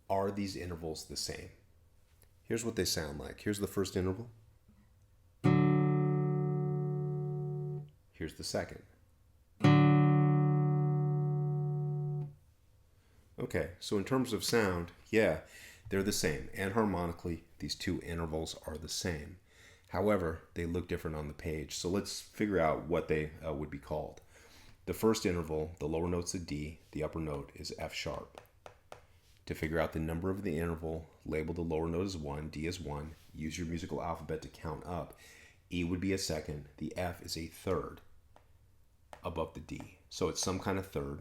are these intervals the same? Here's what they sound like. Here's the first interval. Here's the second. Okay, so in terms of sound, yeah, they're the same. Enharmonically, these two intervals are the same. However, they look different on the page. So let's figure out what they would be called. The first interval, the lower note's a D, the upper note is F sharp. To figure out the number of the interval, label the lower note as 1, D as 1, use your musical alphabet to count up. E would be a second, the F is a third above the D. So it's some kind of third.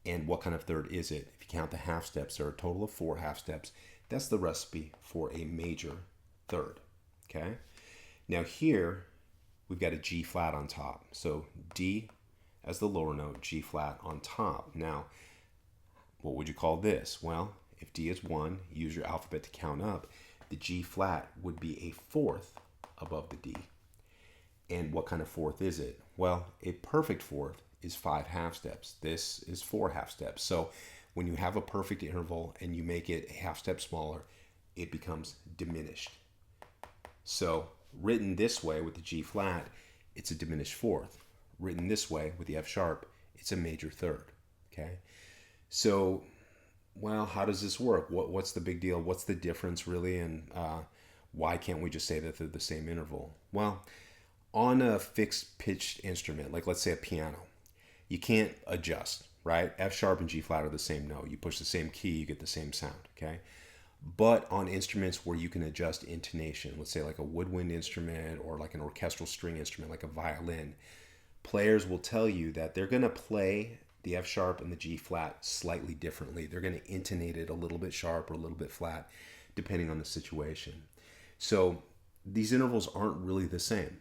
And what kind of third is it? If you count the half steps, there are a total of 4 half steps. That's the recipe for a major third, okay? Now here, we've got a G flat on top. So D as the lower note, G flat on top. Now, what would you call this? Well, if D is 1, use your alphabet to count up. The G flat would be a fourth above the D. And what kind of fourth is it? Well, a perfect fourth is 5 half steps. This is 4 half steps. So when you have a perfect interval and you make it a half step smaller, it becomes diminished. So written this way with the G flat, it's a diminished fourth. Written this way with the F sharp, it's a major third. Okay? So, well, how does this work? What's the big deal? What's the difference really? And why can't we just say that they're the same interval? Well, on a fixed pitched instrument, like let's say a piano, you can't adjust, right? F sharp and G flat are the same note. You push the same key, you get the same sound, okay? But on instruments where you can adjust intonation, let's say like a woodwind instrument or like an orchestral string instrument, like a violin, players will tell you that they're going to play the F sharp and the G flat slightly differently. They're going to intonate it a little bit sharp or a little bit flat, depending on the situation. So these intervals aren't really the same.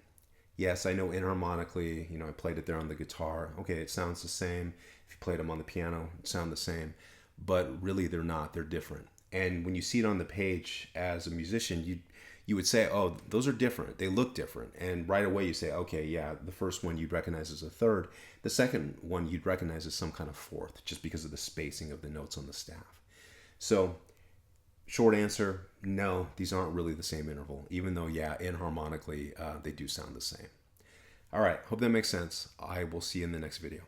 Yes, I know enharmonically, I played it there on the guitar. Okay, it sounds the same. If you played them on the piano, it sound the same. But really, they're not. They're different. And when you see it on the page as a musician, you would say, oh, those are different. They look different. And right away you say, okay, yeah, the first one you'd recognize as a third. The second one you'd recognize as some kind of fourth, just because of the spacing of the notes on the staff. So short answer, no, these aren't really the same interval, even though, yeah, enharmonically, they do sound the same. All right, hope that makes sense. I will see you in the next video.